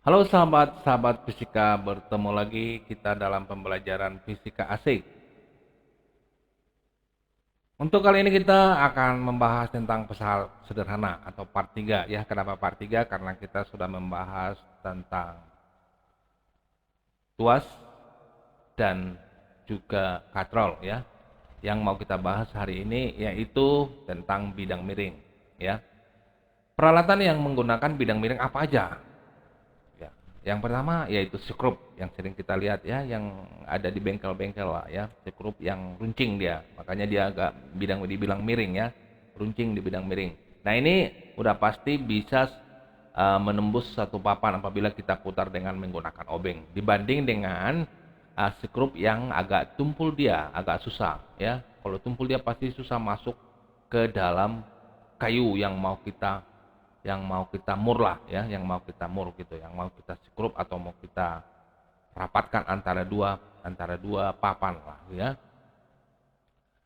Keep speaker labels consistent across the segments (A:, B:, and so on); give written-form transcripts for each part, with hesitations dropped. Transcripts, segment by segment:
A: Halo sahabat-sahabat fisika, bertemu lagi kita dalam pembelajaran fisika asik. Untuk kali ini kita akan membahas tentang pesawat sederhana atau part 3 ya. Kenapa part 3? Karena kita sudah membahas tentang tuas dan juga katrol ya. Yang mau kita bahas hari ini yaitu tentang bidang miring ya. Peralatan yang menggunakan bidang miring apa aja? Ya. Yang pertama yaitu skrup yang sering kita lihat ya, yang ada di bengkel-bengkel lah ya, skrup yang runcing dia. Makanya dia agak dibilang miring ya, runcing di bidang miring. Nah, ini udah pasti bisa menembus satu papan apabila kita putar dengan menggunakan obeng dibanding dengan skrup yang agak tumpul dia, agak susah ya. Kalau tumpul dia pasti susah masuk ke dalam kayu yang mau kita mur lah ya, yang mau kita mur gitu, yang mau kita skrup atau mau kita rapatkan antara dua papan lah ya.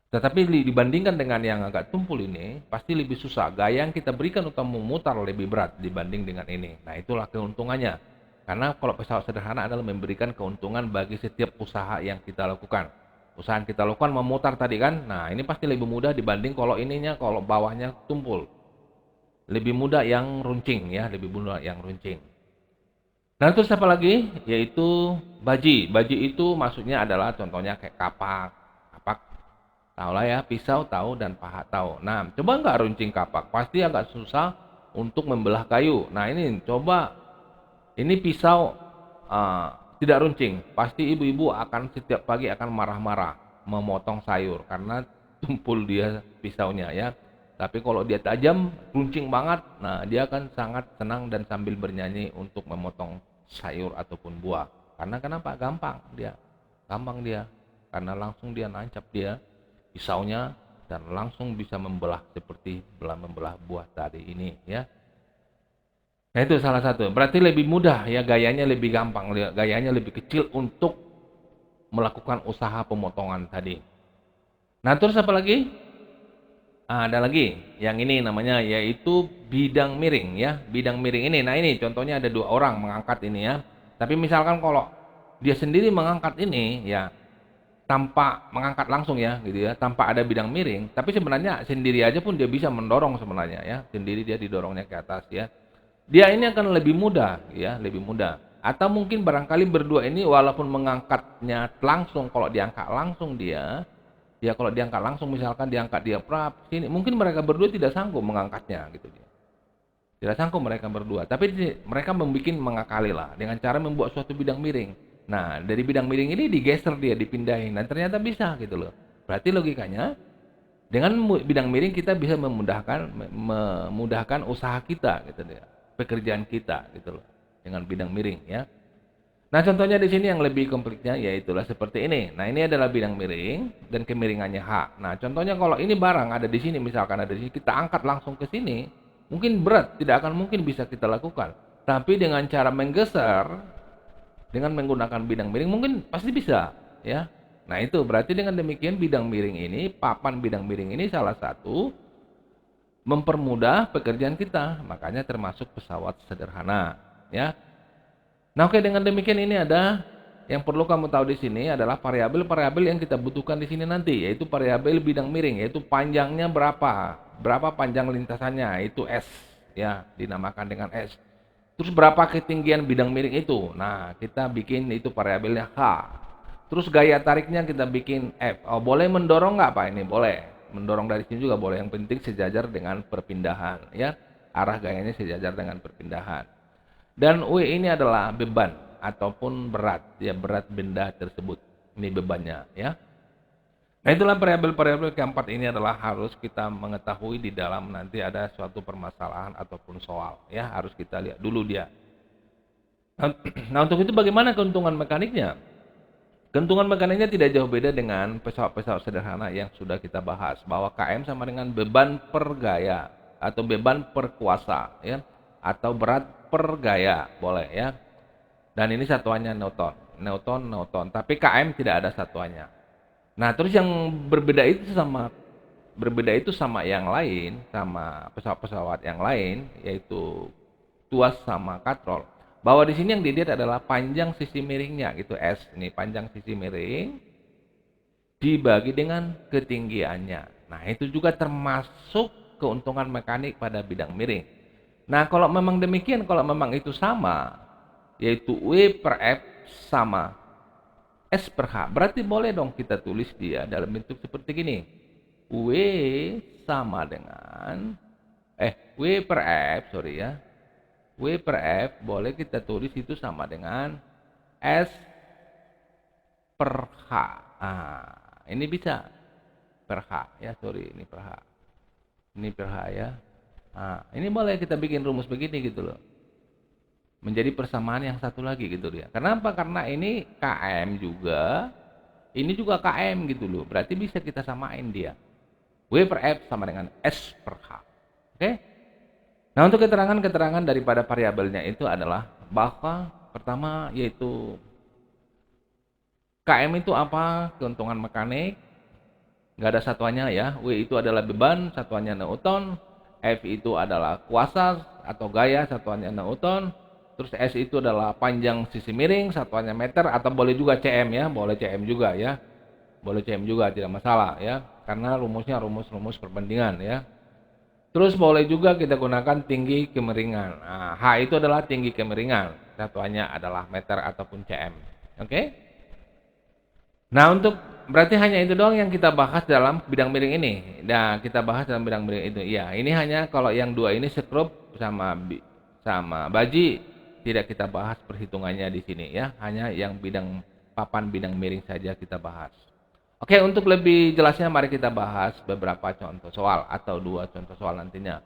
A: Tetapi dibandingkan dengan yang agak tumpul ini pasti lebih susah. Gaya yang kita berikan untuk memutar lebih berat dibanding dengan ini. Nah, itulah keuntungannya. Karena kalau pesawat sederhana adalah memberikan keuntungan bagi setiap usaha yang kita lakukan. Usaha yang kita lakukan memutar tadi kan. Nah, ini pasti lebih mudah dibanding kalau bawahnya tumpul. Lebih mudah yang runcing ya, lebih mudah yang runcing. Nah, terus apa lagi? Yaitu baji. Baji itu maksudnya adalah contohnya kayak kapak. Kapak tahu lah ya, pisau tahu dan paha tahu. Nah, coba nggak runcing kapak, pasti agak susah untuk membelah kayu. Nah, ini coba ini pisau eh, tidak runcing, pasti ibu-ibu akan setiap pagi akan marah-marah memotong sayur karena tumpul dia pisaunya ya. Tapi kalau dia tajam, runcing banget, nah dia akan sangat senang dan sambil bernyanyi untuk memotong sayur ataupun buah. Karena kenapa? Gampang dia, karena langsung dia nancap dia pisaunya dan langsung bisa membelah seperti membelah buah tadi ini ya. Nah, itu salah satu. Berarti lebih mudah ya, gayanya lebih gampang, gayanya lebih kecil untuk melakukan usaha pemotongan tadi. Nah, terus apa lagi? Ada lagi, yang ini namanya yaitu bidang miring ya. Bidang miring ini, nah ini contohnya ada dua orang mengangkat ini ya. Tapi misalkan kalau dia sendiri mengangkat ini ya, tanpa mengangkat langsung ya gitu ya, tanpa ada bidang miring, tapi sebenarnya sendiri aja pun dia bisa mendorong sebenarnya ya, sendiri dia didorongnya ke atas ya. Dia ini akan lebih mudah ya, lebih mudah. Atau mungkin barangkali berdua ini walaupun mengangkatnya langsung, kalau diangkat langsung dia kalau diangkat langsung misalkan diangkat dia prap sini, mungkin mereka berdua tidak sanggup mengangkatnya gitu dia. Tidak sanggup mereka berdua, tapi mereka mengakali lah dengan cara membuat suatu bidang miring. Nah, dari bidang miring ini digeser dia, dipindahin, dan ternyata bisa gitu loh. Berarti logikanya dengan bidang miring kita bisa memudahkan usaha kita gitu ya, pekerjaan kita gitu loh, dengan bidang miring ya. Nah, contohnya di sini yang lebih kompliknya yaitulah seperti ini. Nah, ini adalah bidang miring dan kemiringannya H. Nah, contohnya kalau ini barang ada di sini, misalkan ada di sini, kita angkat langsung ke sini, mungkin berat, tidak akan mungkin bisa kita lakukan. Tapi dengan cara menggeser, dengan menggunakan bidang miring mungkin pasti bisa, ya. Nah, itu berarti dengan demikian bidang miring ini, papan bidang miring ini salah satu mempermudah pekerjaan kita. Makanya termasuk pesawat sederhana, ya. Nah, oke, dengan demikian ini ada yang perlu kamu tahu di sini adalah variabel-variabel yang kita butuhkan di sini nanti, yaitu variabel bidang miring, yaitu panjangnya berapa panjang lintasannya, itu S, ya, dinamakan dengan S. Terus berapa ketinggian bidang miring itu? Nah, kita bikin itu variabelnya H. Terus gaya tariknya kita bikin F. Oh, boleh mendorong nggak Pak ini? Boleh. Mendorong dari sini juga boleh. Yang penting sejajar dengan perpindahan, ya. Arah gayanya sejajar dengan perpindahan. Dan W ini adalah beban ataupun berat, ya, berat benda tersebut. Ini bebannya, ya. Nah, itulah variabel-variabel keempat ini adalah harus kita mengetahui di dalam nanti ada suatu permasalahan ataupun soal, ya, harus kita lihat dulu dia. Nah, untuk itu bagaimana keuntungan mekaniknya? Keuntungan mekaniknya tidak jauh beda dengan pesawat-pesawat sederhana yang sudah kita bahas, bahwa KM sama dengan beban per gaya atau beban per kuasa, ya, atau berat per gaya, boleh ya. Dan ini satuannya Newton, Newton, Newton. Tapi KM tidak ada satuannya. Nah, terus yang berbeda itu sama yang lain, sama pesawat-pesawat yang lain, yaitu tuas sama katrol. Bahwa di sini yang dilihat adalah panjang sisi miringnya gitu S. Ini panjang sisi miring dibagi dengan ketinggiannya. Nah, itu juga termasuk keuntungan mekanik pada bidang miring. Nah, kalau memang demikian, kalau memang itu sama, yaitu W per F sama S per H, berarti boleh dong kita tulis dia dalam bentuk seperti gini. W sama dengan W per F, sorry ya. W per F boleh kita tulis itu sama dengan S per H. Nah, ini bisa per H ya, sorry ini per H. Ini per H ya. Nah, ini boleh kita bikin rumus begini gitu loh. Menjadi persamaan yang satu lagi gitu dia. Kenapa? Karena ini KM juga, ini juga KM gitu loh. Berarti bisa kita samain dia. W per F sama dengan S per H. Oke? Nah, untuk keterangan-keterangan daripada variabelnya itu adalah bahwa pertama yaitu KM itu apa? Keuntungan mekanik. Nggak ada satuannya ya. W itu adalah beban, satuannya Newton. F itu adalah kuasa atau gaya, satuannya Newton. Terus S itu adalah panjang sisi miring, satuannya meter, atau boleh juga cm ya, boleh cm juga ya. Boleh cm juga, tidak masalah ya. Karena rumusnya rumus-rumus perbandingan ya. Terus boleh juga kita gunakan tinggi kemiringan. Nah, H itu adalah tinggi kemiringan. Satuannya adalah meter ataupun cm. Oke? Nah, untuk berarti hanya itu doang yang kita bahas dalam bidang miring ini. Nah, kita bahas dalam bidang miring itu. Iya, ini hanya kalau yang dua ini skrup sama baji tidak kita bahas perhitungannya di sini ya. Hanya yang bidang papan bidang miring saja kita bahas. Oke, untuk lebih jelasnya mari kita bahas beberapa contoh soal atau dua contoh soal nantinya.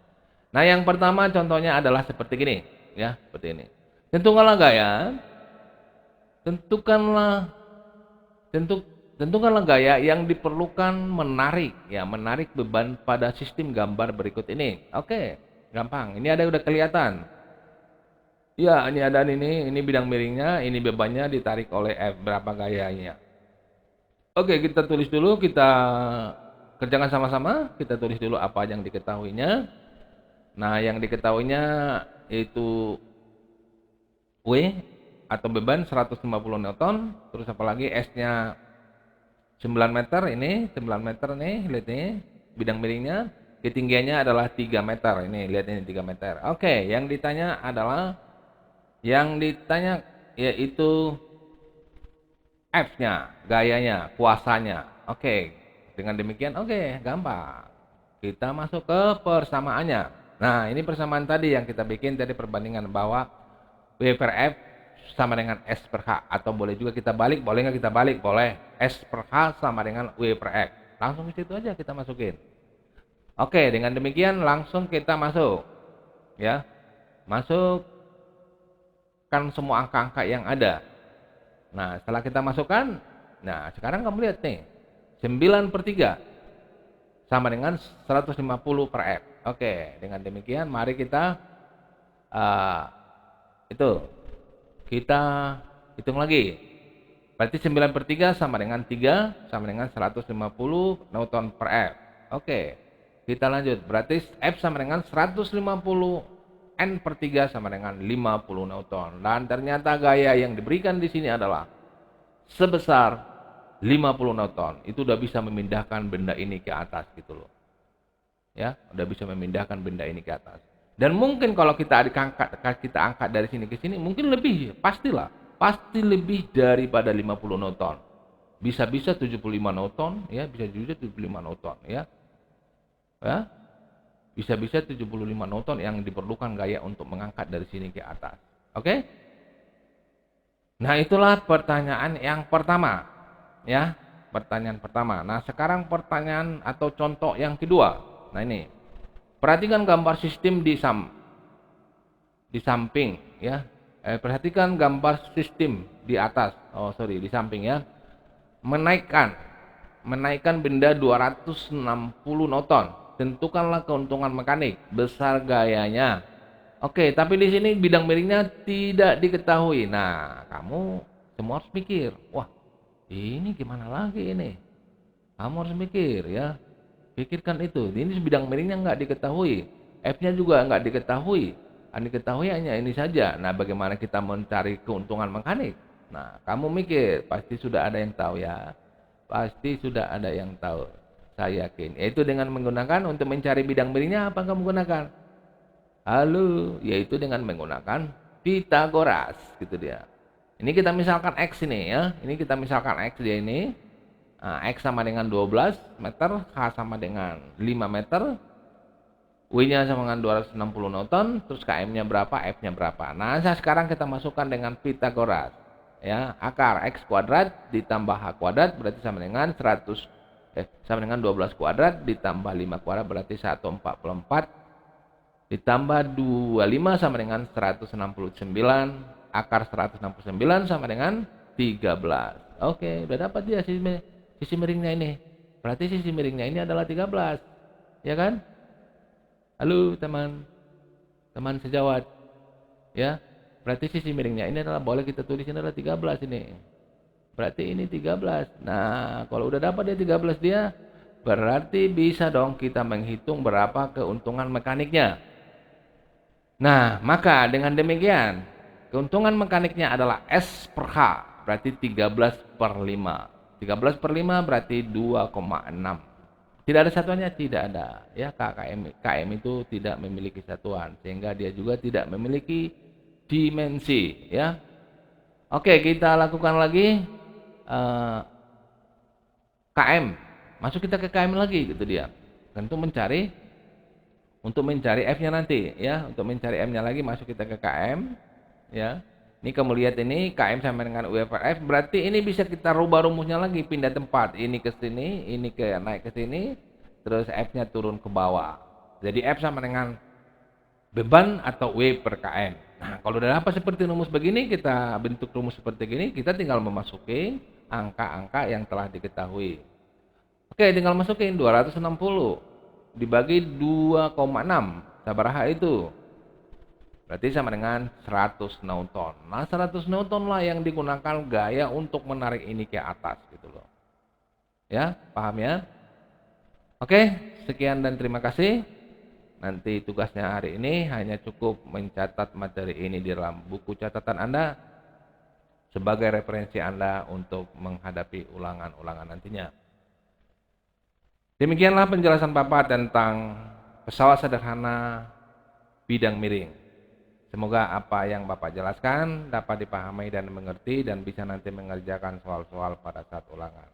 A: Nah, yang pertama contohnya adalah seperti gini, ya, seperti ini. Tentukanlah gaya, tentukanlah tentukanlah gaya yang diperlukan menarik beban pada sistem gambar berikut ini. Oke, gampang. Ini ada udah kelihatan. Ya, ini ada ini bidang miringnya, ini bebannya ditarik oleh F, berapa gayanya. Oke, kita tulis dulu, kita kerjakan sama-sama. Kita tulis dulu apa yang diketahuinya. Nah, yang diketahuinya itu W atau beban 150 Newton. Terus apalagi S-nya 9 meter, ini 9 meter nih, lihat nih, bidang miringnya. Ketinggiannya adalah 3 meter, ini lihat ini 3 meter. Oke, yang ditanya yaitu F-nya, gayanya, kuasanya. Oke, dengan demikian gampang. Kita masuk ke persamaannya. Nah, ini persamaan tadi yang kita bikin tadi perbandingan bahwa W per F sama dengan S per H. Atau boleh juga kita balik, boleh nggak kita balik? Boleh. S per H sama dengan W per F. Langsung ke situ aja kita masukin. Oke, dengan demikian langsung kita masuk. Ya, masukkan semua angka-angka yang ada. Nah, setelah kita masukkan, nah sekarang kamu lihat nih, 9 per 3 sama dengan 150 per F. Oke, dengan demikian mari kita kita hitung lagi. Berarti 9 per 3 sama dengan 3 sama dengan 150 Newton per F. Oke, kita lanjut. Berarti F sama dengan 150 N per 3 sama dengan 50 Newton. Dan ternyata gaya yang diberikan di sini adalah sebesar 50 Newton. Itu udah bisa memindahkan benda ini ke atas gitu loh. Ya, udah bisa memindahkan benda ini ke atas. Dan mungkin kalau kita angkat dari sini ke sini mungkin lebih, pastilah. Pasti lebih daripada 50 Newton. Bisa-bisa 75 Newton, ya, bisa juga 75 Newton, ya. Ya. Bisa-bisa 75 Newton yang diperlukan gaya untuk mengangkat dari sini ke atas. Oke? Nah, itulah pertanyaan yang pertama. Ya, pertanyaan pertama. Nah, sekarang pertanyaan atau contoh yang kedua. Nah, ini. Perhatikan gambar sistem di samping, ya. Perhatikan gambar sistem di atas. Di samping ya. Menaikkan benda 260 Newton. Tentukanlah keuntungan mekanik, besar gayanya. Oke, tapi di sini bidang miringnya tidak diketahui. Nah, kamu semua harus mikir, wah, ini gimana lagi ini? Kamu harus mikir ya. Pikirkan itu. Ini bidang miringnya nggak diketahui. F-nya juga nggak diketahui. diketahui hanya ini saja. Nah, bagaimana kita mencari keuntungan mekanik? Nah, kamu mikir, pasti sudah ada yang tahu ya. Pasti sudah ada yang tahu. Saya yakin. Yaitu dengan menggunakan untuk mencari bidang miringnya apa kamu gunakan? Halo, yaitu dengan menggunakan Pitagoras, gitu dia. Ini kita misalkan X ini ya. Ini kita misalkan X dia ini. Nah, X sama dengan 12 meter, H sama dengan 5 meter, W-nya sama dengan 260 Newton, terus KM-nya berapa, F-nya berapa. Nah, sekarang kita masukkan dengan Pitagoras. Ya, akar X kuadrat ditambah H kuadrat berarti sama dengan 12 kuadrat ditambah 5 kuadrat berarti 144 ditambah 25 sama dengan 169, akar 169 sama dengan 13. Oke, udah dapat dia sisi miringnya ini. Berarti sisi miringnya ini adalah 13. Ya kan? Halo teman sejawat. Ya. Berarti sisi miringnya ini adalah, boleh kita tulis ini adalah 13 ini. Berarti ini 13. Nah, kalau udah dapat dia 13 dia, berarti bisa dong kita menghitung berapa keuntungan mekaniknya. Nah, maka dengan demikian, keuntungan mekaniknya adalah S per H, berarti 13 per 5. 13 per 5 berarti 2,6. Tidak ada satuannya? Tidak ada. Ya, KM itu tidak memiliki satuan, sehingga dia juga tidak memiliki dimensi. Ya. Oke, kita lakukan lagi KM. Masuk kita ke KM lagi, gitu dia. Tentu untuk mencari F-nya nanti, ya. Untuk mencari M-nya lagi, masuk kita ke KM, ya. Ini kamu lihat ini KM sama dengan U per F, berarti ini bisa kita rubah rumusnya lagi, pindah tempat. Ini ke sini, ini naik ke sini, terus F-nya turun ke bawah. Jadi F sama dengan beban atau W per KM. Nah, kalau udah dapat seperti rumus begini, kita bentuk rumus seperti ini, kita tinggal memasuki angka-angka yang telah diketahui. Oke, tinggal masukin 260 dibagi 2,6. Sabaraha itu? Berarti sama dengan 100 Newton. Nah, 100 Newton lah yang digunakan gaya untuk menarik ini ke atas gitu loh. Ya, paham ya? Oke, sekian dan terima kasih. Nanti tugasnya hari ini hanya cukup mencatat materi ini di dalam buku catatan Anda sebagai referensi Anda untuk menghadapi ulangan-ulangan nantinya. Demikianlah penjelasan Bapak tentang pesawat sederhana bidang miring. Semoga apa yang Bapak jelaskan dapat dipahami dan mengerti dan bisa nanti mengerjakan soal-soal pada saat ulangan.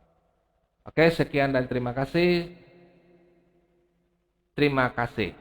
A: Oke, sekian dan terima kasih. Terima kasih.